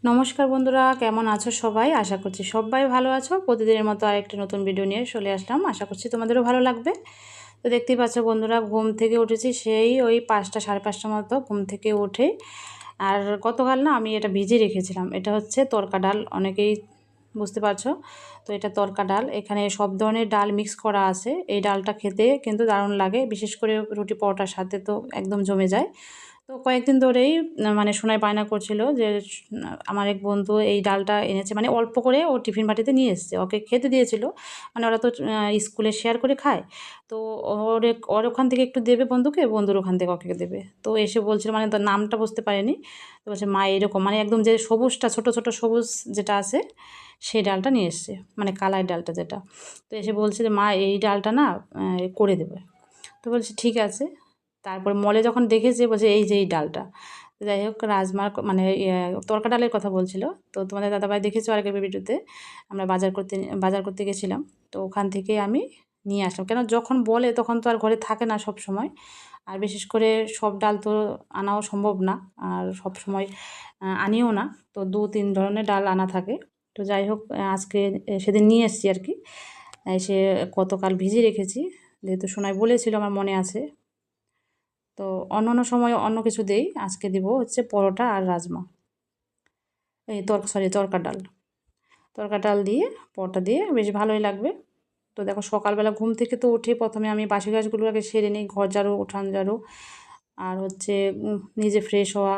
নমস্কার বন্ধুরা, কেমন আছো সবাই? আশা করছি সবাই ভালো আছো। প্রতিদিনের মতো আরেকটি নতুন ভিডিও নিয়ে চলে আসলাম। আশা করছি তোমাদেরও ভালো লাগবে। তো দেখতেই পাচ্ছ বন্ধুরা, ঘুম থেকে উঠেছি সেই ওই 5টা সাড়ে 5টার মতো ঘুম থেকে উঠে। আর গতকাল না আমি এটা ভিজিয়ে রেখেছিলাম। এটা হচ্ছে তরকা ডাল, অনেকেই বুঝতে পারছো। তো এটা তরকা ডাল, এখানে সব ধরনের ডাল মিক্স করা আছে। এই ডালটা খেতে কিন্তু দারুণ লাগে, বিশেষ করে রুটি পরোটার সাথে তো একদম জমে যায়। তো কয়েকদিন ধরেই মানে সোনাই বায়না করছিল যে আমার এক বন্ধু এই ডালটা এনেছে, মানে অল্প করে ও টিফিন বাটিতে নিয়ে এসছে, ওকে খেতে দিয়েছিল। মানে ওরা তো স্কুলে শেয়ার করে খায়। তো ওর ওখান থেকে একটু দেবে বন্ধুকে, বন্ধুর ওখান থেকে ওকে দেবে। তো এসে বলছিল, মানে তার নামটা বুঝতে পারেনি। তো বলছে মা এরকম, মানে একদম যে সবুজটা, ছোট ছোট সবুজ যেটা আছে সেই ডালটা নিয়ে এসছে, মানে কালাই ডালটা যেটা। তো এসে বলছে যে মা এই ডালটা না করে দেবে। তো বলছি ঠিক আছে। তারপর মলে যখন দেখেছে বলছে এই যে এই ডালটা। তো যাই হোক, রাজমার মানে তরকা ডালের কথা বলছিল। তো তোমাদের দাদাভাই দেখেছো আরেকটা ভিডিওতে, আমরা বাজার করতে গেছিলাম। তো ওখান থেকে আমি নিয়ে আসলাম, কেন যখন বলে তখন তো আর ঘরে থাকে না সব সময়। আর বিশেষ করে সব ডাল তো আনাও সম্ভব না, আর সব সময় আনিও না। তো 2-3 ধরনের ডাল আনা থাকে। তো যাই হোক, আজকে সেদিন নিয়ে এসেছি আর কি। সে গতকাল ভিজিয়ে রেখেছি, যেহেতু সোনাই বলেছিল আমার মনে আছে। তো অন্য সময় অন্য কিছু দেই, আজকে দিব হচ্ছে পরোটা আর রাজমা, এই তরকা ডাল। তরকা ডাল দিয়ে পরোটা দিয়ে বেশ ভালোই লাগবে। তো দেখো, সকালবেলা ঘুম থেকে তো উঠে প্রথমে আমি বাসি কাজগুলো আগে সেরে নিই, ঘর ঝাড়ু, উঠান ঝাড়ু, আর হচ্ছে নিজে ফ্রেশ হওয়া।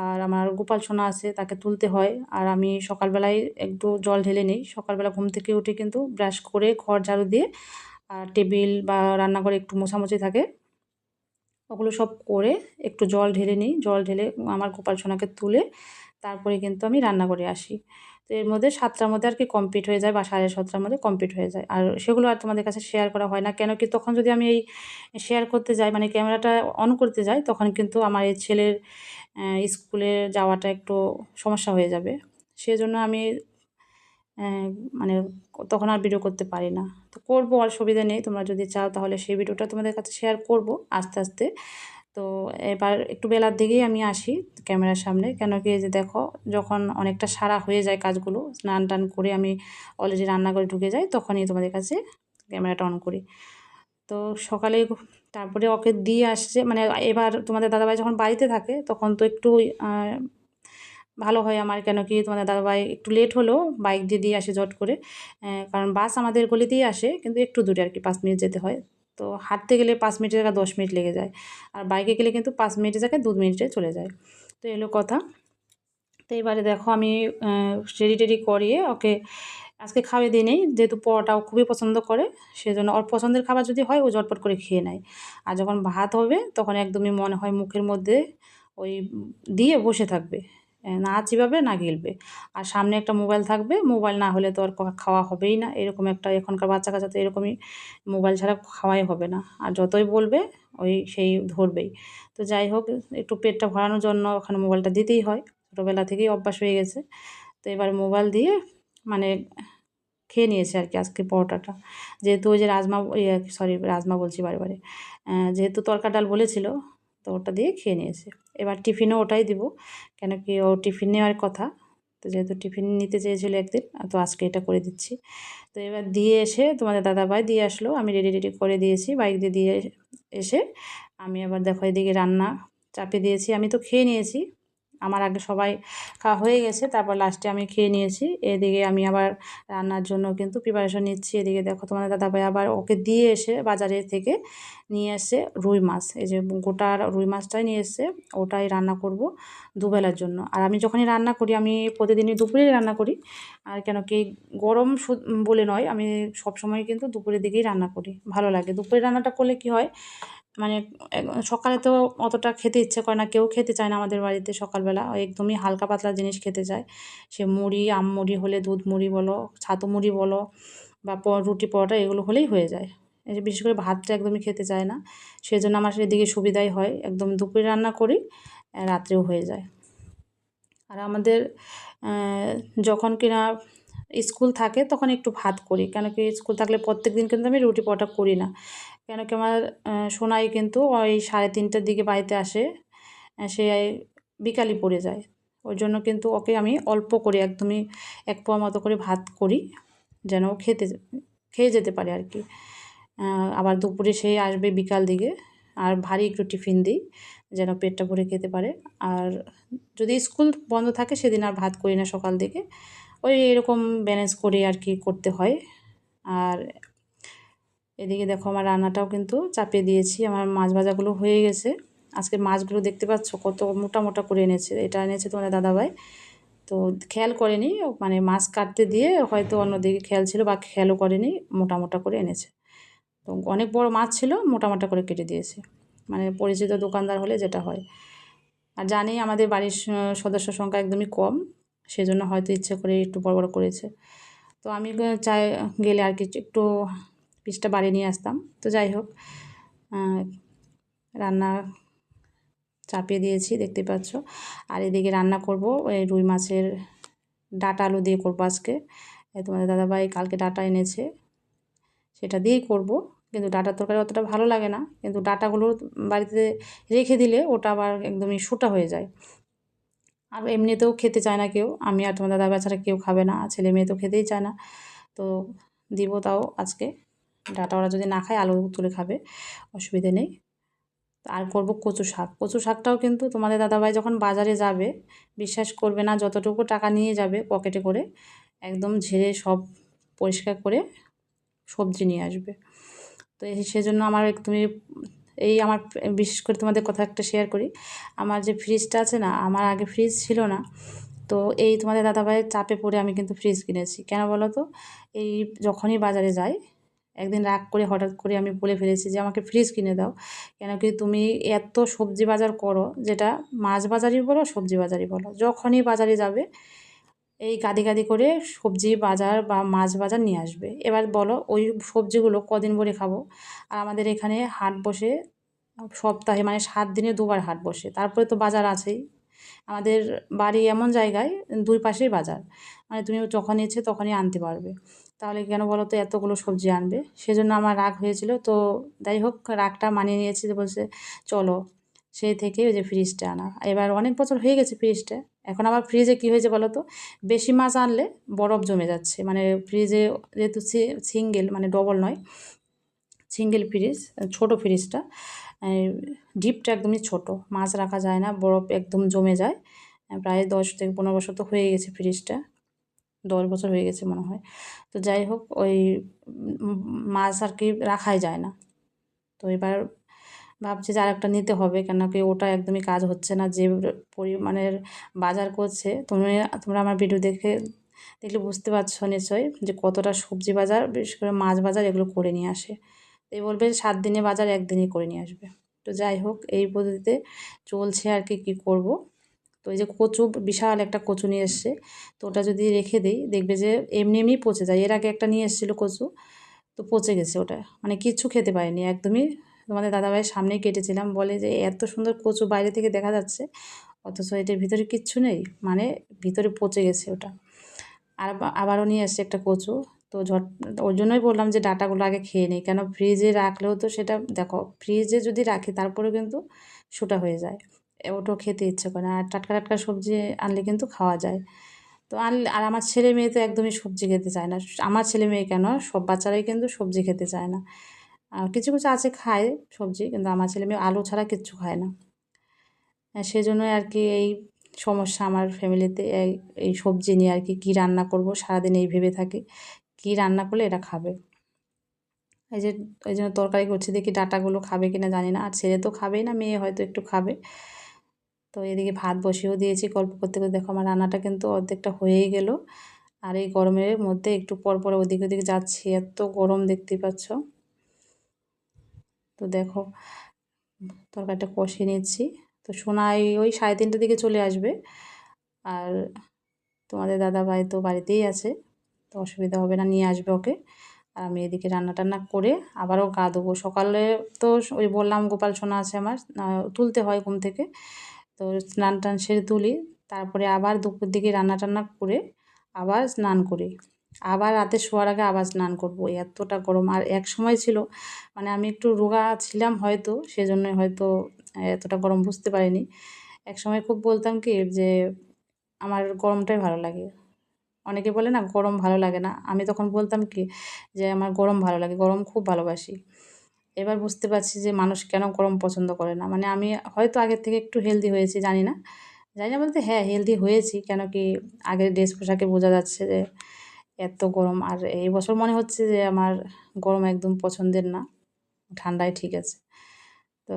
আর আমার গোপাল সোনা আছে, তাকে তুলতে হয়। আর আমি সকালবেলায় একটু জল ঢেলে নিই, সকালবেলা ঘুম থেকে উঠে কিন্তু ব্রাশ করে ঘর ঝাড়ু দিয়ে, আর টেবিল বা রান্নাঘরে একটু মোছামুছি থাকে, ওগুলো সব করে একটু জল ঢেলে নিই। জল ঢেলে আমার গোপাল সোনাকে তুলে তারপরে কিন্তু আমি রান্না করে আসি। তো এর মধ্যে 7টার মধ্যে আর কি কমপ্লিট হয়ে যায়, বা 7:30টার মধ্যে কমপ্লিট হয়ে যায়। আর সেগুলো আর তোমাদের কাছে শেয়ার করা হয় না, কেন কি তখন যদি আমি এই শেয়ার করতে যাই, মানে ক্যামেরাটা অন করতে যাই, তখন কিন্তু আমার এই ছেলের স্কুলে যাওয়াটা একটু সমস্যা হয়ে যাবে। সেজন্য আমি মানে তখন আর ভিডিও করতে পারি না। তো করবো, অসুবিধা নেই। তোমরা যদি চাও তাহলে সেই ভিডিওটা তোমাদের কাছে শেয়ার করব আস্তে আস্তে। তো এবার একটু বেলার দিকেই আমি আসি ক্যামেরার সামনে, কেন কি এই যে দেখো, যখন অনেকটা সারা হয়ে যায় কাজগুলো, স্নান টান করে আমি অলরেডি রান্নাঘরে ঢুকে যাই, তখনই তোমাদের কাছে ক্যামেরাটা অন করি। তো সকালে তারপরে ওকে দিয়ে আসছে, মানে এবার তোমাদের দাদাভাই যখন বাড়িতে থাকে তখন তো একটু ভালো হয় আমার, কেন কি তোমাদের দাদাভাই একটু লেট হলেও বাইক দিয়ে আসে ঝট করে। কারণ বাস আমাদের গলিতেই আসে, কিন্তু একটু দূরে আর কি, 5 মিনিট যেতে হয়। তো হাঁটতে গেলে 5 মিনিটের জায়গায় 10 মিনিট লেগে যায়। আর বাইকে গেলে কিন্তু 5 মিনিটের জায়গায় 2 মিনিটে চলে যায়। তো এলো কথা। তো এবারে দেখো আমি রেডি টেডি করিয়ে ওকে আজকে খাইয়ে দিই নেই, যেহেতু পরোটা ও খুবই পছন্দ করে। সেজন্য ওর পছন্দের খাবার যদি হয় ও ঝটপট করে খেয়ে নেয়। আর যখন ভাত হবে তখন একদমই মনে হয় মুখের মধ্যে ওই দিয়ে বসে থাকবে। না চিবাবে না গিলবে। আর সামনে একটা মোবাইল থাকবে, মোবাইল না হলে তো আর খাওয়া হবেই না। এরকম একটা এখনকার বাচ্চা-কাচ্চা তো এরকমই, মোবাইল ছাড়া খাওয়াই হবে না। আর যতই বলবে সেই ধরবেই। তো যাই হোক, একটু পেটটা ভরানোর জন্য ওখানে মোবাইলটা দিতেই হয়। ছোটোবেলা থেকেই অভ্যাস হয়ে গেছে। তো এবার মোবাইল দিয়ে মানে খেয়ে নিয়েছে আর কি আজকে পরোটাটা। যেহেতু ওই যে রাজমা বলছি বারে বারে, যেহেতু তরকা ডাল বলেছিল, তো ওটা দিয়ে খেয়ে নিয়েছে। এবার টিফিনেও ওটাই দিব, কেন কি ও টিফিন নেওয়ার কথা। তো যেহেতু টিফিন নিতে চেয়েছিল একদিন, তো আজকে এটা করে দিচ্ছি। তো এবার দিয়ে এসে তোমাদের দাদাভাই দিয়ে আসলো, আমি রেডি করে দিয়েছি, বাইক দিয়ে এসে আমি আবার দেখো এদিকে রান্না চাপিয়ে দিয়েছি। আমি তো খেয়ে নিয়েছি, আমার আগে সবাই খাওয়া হয়ে গেছে, তারপর লাস্টে আমি খেয়ে নিয়েছি। এদিকে আমি আবার রান্নার জন্য কিন্তু প্রিপারেশন নিচ্ছি। এদিকে দেখো তোমাদের দাদাভাই আবার ওকে দিয়ে এসে বাজারে থেকে নিয়ে এসে রুই মাছ, এই যে গোটা রুই মাছটাই নিয়ে এসে, ওটাই রান্না করব দুবেলার জন্য। আর আমি যখনই রান্না করি, আমি প্রতিদিনই দুপুরেই রান্না করি। আর কেন কি গরম বলে নয়, আমি সবসময় কিন্তু দুপুরের দিকেই রান্না করি, ভালো লাগে। দুপুরে রান্নাটা করলে কি হয়, মানে সকালে তো অতটা খেতে ইচ্ছে করে না, কেউ খেতে চায় না আমাদের বাড়িতে সকালবেলা, একদমই হালকা পাতলা জিনিস খেতে চায়। সে মুড়ি, আম মুড়ি হলে, দুধ মুড়ি বলো, ছাতু মুড়ি বলো, বা রুটি পরোটা, এগুলো হলেই হয়ে যায়। এই যে বিশেষ করে ভাতটা একদমই খেতে চায় না। সেজন্য আমার সেদিকে সুবিধাই হয়, একদম দুপুরে রান্না করি, রাত্রেও হয়ে যায়। আর আমাদের যখন কিনা স্কুল থাকে তখন একটু ভাত করি, কেন কি স্কুল থাকলে প্রত্যেকদিন কিন্তু আমি রুটি পরোটা করি না। কেন কি আমার সোনাই কিন্তু ওই 3:30টার দিকে বাড়িতে আসে, সে বিকালই পড়ে যায়। ওই জন্য কিন্তু ওকে আমি অল্প করে একদমই 1 পোয়া মতো করে ভাত করি, যেন ও খেয়ে যেতে পারে আর কি। আবার দুপুরে সে আসবে বিকাল দিকে, আর ভারী একটু টিফিন দিই যেন পেটটা ভরে খেতে পারে। আর যদি স্কুল বন্ধ থাকে সেদিন আর ভাত করি না সকাল দিকে, ওই এরকম ব্যালেন্স করে আর কি করতে হয়। আর এদিকে দেখো আমার রান্নাটাও কিন্তু চাপিয়ে দিয়েছি, আমার মাছ ভাজাগুলো হয়ে গেছে। আজকে মাছগুলো দেখতে পাচ্ছ কত মোটা মোটা করে এনেছে, এটা এনেছে তোমাদের দাদাভাই। তো খেয়াল করেনি, মানে মাছ কাটতে দিয়ে হয়তো অন্যদিকে খেয়াল ছিল বা খেয়ালও করেনি, মোটা মোটা করে এনেছে। তো অনেক বড় মাছ ছিল, মোটা মোটা করে কেটে দিয়েছে, মানে পরিচিত দোকানদার হলে যেটা হয়। আর জানি আমাদের বাড়ির সদস্য সংখ্যা একদমই কম, সেজন্য হয়তো ইচ্ছে করে একটু বড় বড় করেছে। তো আমি চাই গেলে আর কি একটু পিসটা বাড়িয়ে নিয়ে আসতাম। তো যাই হোক, রান্না চাপিয়ে দিয়েছি দেখতে পাচ্ছ। আর এদিকে রান্না করব ওই রুই মাছের ডাঁটা আলু দিয়ে করবো আজকে। তোমাদের দাদাভাই কালকে ডাঁটা এনেছে, সেটা দিয়েই করব। কিন্তু ডাঁটার তরকারি অতটা ভালো লাগে না, কিন্তু ডাঁটাগুলো বাড়িতে রেখে দিলে ওটা আবার একদমই শুটা হয়ে যায়। আর এমনিতেও খেতে চায় না কেউ, আমি আর তোমাদের দাদাভাই ছাড়া কেউ খাবে না, ছেলে মেয়ে তো খেতেই চায় না। তো দিব তাও আজকে। ডাঁটা ওরা যদি না খায় আলু তুলে খাবে, অসুবিধে নেই। আর করব কচু শাক। কচু শাকটাও কিন্তু তোমাদের দাদাভাই যখন বাজারে যাবে, বিশ্বাস করবে না, যতটুকু টাকা নিয়ে যাবে পকেটে করে একদম ঝেড়ে সব পরিষ্কার করে সবজি নিয়ে আসবে। তো সেজন্য আমার একদমই আমার বিশেষ করে তোমাদের কথা একটা শেয়ার করি। আমার যে ফ্রিজটা আছে না, আমার আগে ফ্রিজ ছিল না। তো তোমাদের দাদাভাইয়ের চাপে পড়ে আমি কিন্তু ফ্রিজ কিনেছি। কেন বলো তো? যখনই বাজারে যাই, একদিন রাগ করে হঠাৎ করে আমি বলে ফেলেছি যে আমাকে ফ্রিজ কিনে দাও। কেন কি তুমি এত সবজি বাজার করো, যেটা মাছ বাজারই বলো সবজি বাজারই বলো, যখনই বাজারে যাবে গাদি গাদি করে সবজি বাজার বা মাছ বাজার নিয়ে আসবে। এবার বলো ওই সবজিগুলো কদিন ভরে খাবো? আর আমাদের এখানে হাট বসে সপ্তাহে, মানে 7 দিনে 2বার হাট বসে, তারপরে তো বাজার আছেই। আমাদের বাড়ি এমন জায়গায় 2 পাশেই বাজার, মানে তুমি যখন ইচ্ছে তখনই আনতে পারবে। তাহলে কেন বলো তো এতগুলো সবজি আনবে? সেজন্য আমার রাগ হয়েছিল। তো যাই হোক, রাগটা মানিয়ে নিয়েছি, যে বলছে চলো, সেই থেকে ওই যে ফ্রিজটা আনা। এবার অনেক বছর হয়ে গেছে ফ্রিজটা। এখন আবার ফ্রিজে কী হয়েছে বলো তো? বেশি মাছ আনলে বরফ জমে যাচ্ছে, মানে ফ্রিজে যেহেতু সিঙ্গেল, মানে ডবল নয়, সিঙ্গেল ফ্রিজ, ছোটো ফ্রিজটা, ডিপটা একদমই ছোট, মাছ রাখা যায় না, বরফ একদম জমে যায়। প্রায় 10 থেকে 15 বছর তো হয়ে গেছে ফ্রিজটা, 10 বছর হয়ে গেছে মনে হয়। তো যাই হোক, মাছ আর কি রাখাই যায় না। তো এবার ভাবছি যে আরেকটা নিতে হবে, কেন কি ওটা একদমই কাজ হচ্ছে না, যে পরিমাণের বাজার করছে। তোমরা আমার ভিডিও দেখলে বুঝতে পারছো নিশ্চয়ই যে কতটা সবজি বাজার, বিশেষ করে মাছ বাজার এগুলো করে নিয়ে আসে। বলবে 7 দিনে বাজার 1 দিনেই করে নিয়ে আসবে। তো যাই হোক, এই পদ্ধতিতে চলছে আর কি, কী করব। তো এই যে কচু, বিশাল একটা কচু নিয়ে এসছে, তো ওটা যদি রেখে দিই দেখবে যে এমনি এমনি পচে যায়। এর আগে একটা নিয়ে এসেছিলো কচু, তো পচে গেছে ওটা, মানে কিচ্ছু খেতে পারিনি একদমই। তোমাদের দাদাভাইয়ের সামনেই কেটেছিলাম, বলে যে এত সুন্দর কচু বাইরে থেকে দেখা যাচ্ছে, অথচ এটার ভিতরে কিচ্ছু নেই, মানে ভিতরে পচে গেছে ওটা। আর আবারও নিয়ে এসছে একটা কচু। তো ওর জন্যই বললাম যে ডাঁটাগুলো আগে খেয়ে নিই, কেন ফ্রিজে রাখলেও তো সেটা দেখো, ফ্রিজে যদি রাখি তারপরেও কিন্তু শুটা হয়ে যায়, ওটাও খেতে ইচ্ছে করে না। আর টাটকা টাটকা সবজি আনলে কিন্তু খাওয়া যায়। তো আর আমার ছেলে মেয়ে তো একদমই সবজি খেতে চায় না। আমার ছেলে মেয়ে কেন, সব বাচ্চারাই কিন্তু সবজি খেতে চায় না। আর কিছু কিছু আছে খায় সবজি, কিন্তু আমার ছেলে মেয়ে আলু ছাড়া কিচ্ছু খায় না। সেজন্যই আর কি এই সমস্যা আমার ফ্যামিলিতে, এই সবজি নিয়ে আর কি, কী রান্না করব সারাদিন এই ভেবে থাকি, কী রান্না করলে এটা খাবে। এই যে ওই জন্য তরকারি করছি, দেখি ডাঁটাগুলো খাবে কিনা জানি না। আর ছেলে তো খাবেই না, মেয়ে হয়তো একটু খাবে। তো এদিকে ভাত বসিয়েও দিয়েছি, গল্প করতে করতে দেখো আমার রান্নাটা কিন্তু অর্ধেকটা হয়েই গেল। আর এই গরমের মধ্যে একটু পর পর ওদিক ওদিক যাচ্ছি, এত গরম দেখতেই পাচ্ছ। তো দেখো তরকারিটা কষিয়ে নিচ্ছি। তো সোনাই ওই 3:30টার দিকে চলে আসবে। আর তোমাদের দাদাভাই তো বাড়িতেই আছে, তো অসুবিধা হবে না, নিয়ে আসবে ওকে। আর আমি এদিকে রান্না টান্না করে আবারও গা দেবো। সকালে তো ওই বললাম গোপাল সোনা আছে আমার, তুলতে হয় ঘুম থেকে, তো স্নান টান সেরে তুলি। তারপরে আবার দুপুর দিকে রান্না টান্না করে আবার স্নান করি, আবার রাতে শোয়ার আগে আবার স্নান করব। এতটা গরম। আর এক সময় ছিল, মানে আমি একটু রোগা ছিলাম হয়তো, সেজন্যই হয়তো এতটা গরম বুঝতে পারিনি। এক সময় খুব বলতাম কি যে আমার গরমটাই ভালো লাগে। অনেকে বলে না গরম ভালো লাগে না, আমি তখন বলতাম কি যে আমার গরম ভালো লাগে, গরম খুব ভালোবাসি। এবার বুঝতে পারছি যে মানুষ কেন গরম পছন্দ করে না। মানে আমি হয়তো আগের থেকে একটু হেলদি হয়েছি, জানি না। জানি না বলতে হ্যাঁ, হেলদি হয়েছি। কেন কি আগের ড্রেস পোশাকে বোঝা যাচ্ছে যে এত গরম। আর এই বছর মনে হচ্ছে যে আমার গরম একদম পছন্দের না, ঠান্ডাই ঠিক আছে। তো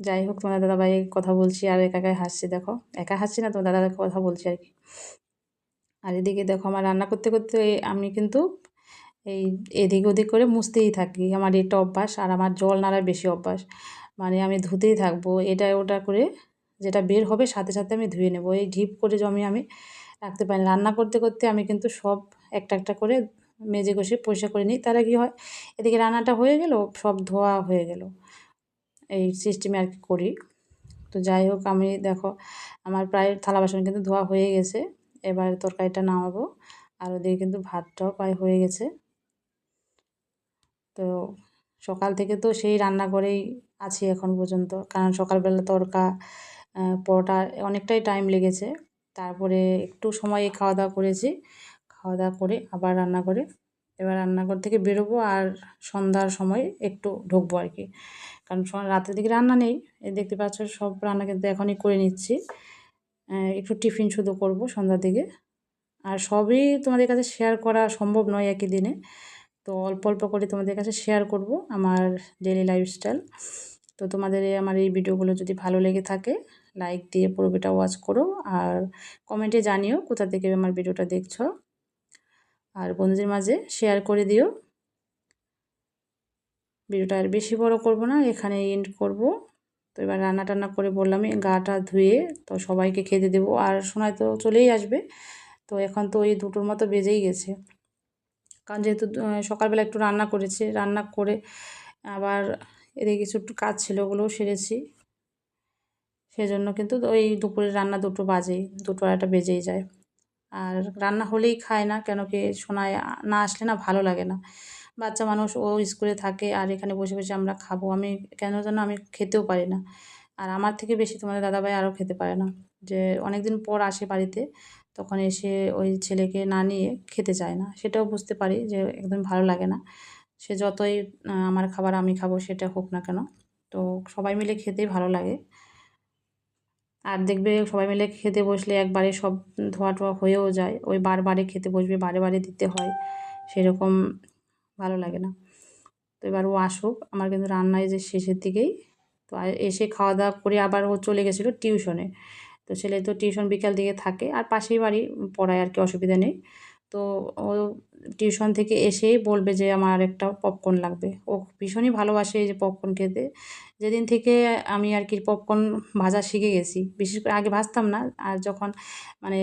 যাই হোক, তোমাদের দাদাভাইয়ের কথা বলছি আর একা একাই হাসছি দেখো। একা হাসছি না, তোমার দাদাভাইয়ের কথা বলছি আর কি। আর এদিকে দেখো আমার রান্না করতে করতে আমি কিন্তু এই এদিক ওদিক করে মুছতেই থাকি। আমার এটা অভ্যাস, আর আমার জল নাড়ার বেশি অভ্যাস। মানে আমি ধুতেই থাকবো, এটা ওটা করে যেটা বের হবে সাথে সাথে আমি ধুয়ে নেবো। এই ঢিপ করে জমি আমি রাখতে পারি না। রান্না করতে করতে আমি কিন্তু সব একটা একটা করে মেজে ঘষে পরিষ্কার করে নিই। তাহলে কী হয়, এদিকে রান্নাটা হয়ে গেল, সব ধোয়া হয়ে গেল। এই সিস্টেমে আর কি করি। তো যাই হোক, আমি দেখো আমার প্রায় থালা বাসন কিন্তু ধোয়া হয়ে গেছে। এবার তরকারিটা নামাবো, আর ওদিকে কিন্তু ভাতটাও প্রায় হয়ে গেছে। তো সকাল থেকে তো সেই রান্নাঘরেই আছি এখন পর্যন্ত, কারণ সকালবেলা তড়কা পরোটা অনেকটাই টাইম লেগেছে। তারপরে একটু সময় খাওয়া দাওয়া করেছি, খাওয়া দাওয়া করে আবার রান্নাঘরে। এবার রান্নাঘর থেকে বেরোবো আর সন্ধ্যার সময় একটু ঢুকবো আর কি, কারণ রাতের দিকে রান্না নেই। এই দেখতে পাচ্ছ সব রান্না কিন্তু এখনই করে নিচ্ছি। একটু টিফিন শুধু করব সন্ধ্যার দিকে। আর সবই তোমাদের কাছে শেয়ার করা সম্ভব নয় একই দিনে, তো অল্প অল্প করে তোমাদের কাছে শেয়ার করব আমার ডেইলি লাইফস্টাইল। তো তোমাদের আমার এই ভিডিওগুলো যদি ভালো লেগে থাকে, লাইক দিয়ে পুরো ভিডিওটা ওয়াচ করো, আর কমেন্টে জানিও কোথা থেকে আমার ভিডিওটা দেখছো, আর বন্ধুদের মাঝে শেয়ার করে দিও। ভিডিওটা আর বেশি বড় করব না, এখানে এন্ড করব। তো এবার রান্না টান্না করে বললামই, গাটা ধুয়ে তো সবাইকে খেতে দেবো, আর সোনাই তো চলেই আসবে। তো এখন তো ওই 2টোর মতো বেজেই গেছে, কারণ যেহেতু সকালবেলা একটু রান্না করেছি, রান্না করে আবার এদিকে কিছু একটু কাজ ছিল, ওগুলোও সেরেছি। সেজন্য কিন্তু ওই দুপুরের রান্না 2টো বাজেই, 2টো আড়াইটা বেজেই যায়। আর রান্না হলেই খায় না, কেন কি সোনাই না আসলে না ভালো লাগে না। বাচ্চা মানুষ, ও স্কুলে থাকে আর এখানে বসে বসে আমরা খাবো, আমি কেন যেন আমি খেতেও পারি না। আর আমার থেকে বেশি তোমাদের দাদাভাই আরও খেতে পারে না। যে অনেক দিন পর আসে বাড়িতে, তখন এসে ওই ছেলেকে না নিয়ে খেতে চায় না। সেটাও বুঝতে পারি যে একদম ভালো লাগে না। সে যতই আমার খাবার আমি খাবো সেটা হোক না কেন, তো সবাই মিলে খেতেই ভালো লাগে। আর দেখবে সবাই মিলে খেতে বসলে একবারে সব ধোয়া টোয়া হয়েও যায়, ওই বারবারে খেতে বসবে, বারে বারে দিতে হয়, সেরকম ভালো লাগে না। তো এবার ও আসুক, আমার কিন্তু রান্নায় যে শেষের দিকেই। তো এসে খাওয়া দাওয়া করে আবার ও চলে গেছিলো টিউশনে। তো ছেলে তো টিউশন বিকাল দিকে থাকে, আর পাশেই বাড়ি, পড়ায় আর কি, অসুবিধা নেই। তো ও টিউশন থেকে এসেই বলবে যে আমার আরেকটা পপকর্ন লাগবে। ও ভীষণই ভালোবাসে এই যে পপকর্ন খেতে। যেদিন থেকে আমি আর কি পপকর্ন ভাজা শিখে গেছি, বিশেষ করে আগে ভাজতাম না, আর যখন মানে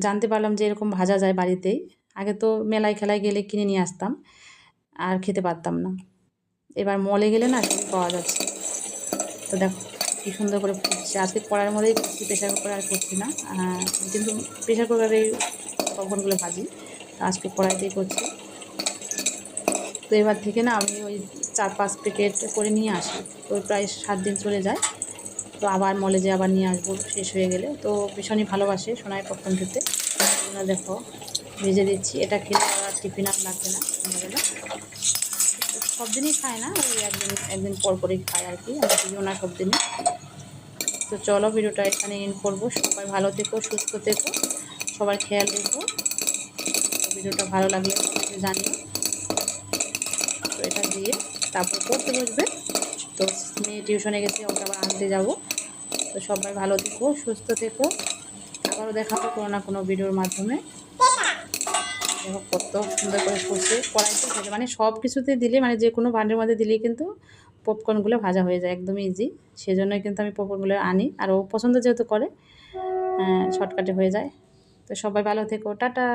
জানতে পারলাম যে এরকম ভাজা যায় বাড়িতেই, আগে তো মেলায় খেলায় গেলে কিনে নিয়ে আসতাম, আর খেতে পারতাম না। এবার মলে গেলে না সবই পাওয়া যাচ্ছে। তো দেখো কী সুন্দর করে ফুটছে, আজকে কড়াইয়ের মধ্যেই করছি, প্রেশার কুকারে আর করছি না। কিন্তু প্রেশার কুকারেই পপকর্নগুলো ভাজি, আজকে কড়াইতেই করছি। তো এবার থেকে না আমি ওই 4-5 প্যাকেট করে নিয়ে আসি, তো প্রায় 7 দিন চলে যায়। তো আবার মলে যেয়ে আবার নিয়ে আসবো শেষ হয়ে গেলে। তো ভীষণই ভালোবাসে সোনাই পপকর্ন খেতে। এগুলো দেখো ভেজে দিচ্ছি, এটা খেলে আর টিফিন আর লাগবে না সন্ধ্যাবেলা। সব দিনই খায় না, ওই একদিন একদিন পর পরই খায় আর কি, আমরা দিও না সব দিনই। তো চলো ভিডিওটা এখানে এন্ড করবো। সবাই ভালো থেকো, সুস্থ থেকো, সবার খেয়াল রেখো। ভিডিওটা ভালো লাগলে কমেন্টে জানিও। তো এটা দিয়ে তারপর পড়তে বসবে। তো মেয়ে টিউশনে গেছে, ওকে আবার আনতে যাবো। তো সবাই ভালো থেকো, সুস্থ থেকো, আবারও দেখা হবে কোনো না কোনো ভিডিওর মাধ্যমে। দেখো কত সুন্দর করে ফুটছে, কড়াইতে ভেজে, মানে সব কিছুতে দিলে, মানে যে কোনো ভাঁড়ের মধ্যে দিলেই কিন্তু পপকর্নগুলো ভাজা হয়ে যায়, একদমই ইজি। সেজন্যই কিন্তু আমি পপকর্নগুলো আনি, আর ও পছন্দ যেহেতু করে, শর্টকাটে হয়ে যায়। তো সবাই ভালো থেকো, টাটা।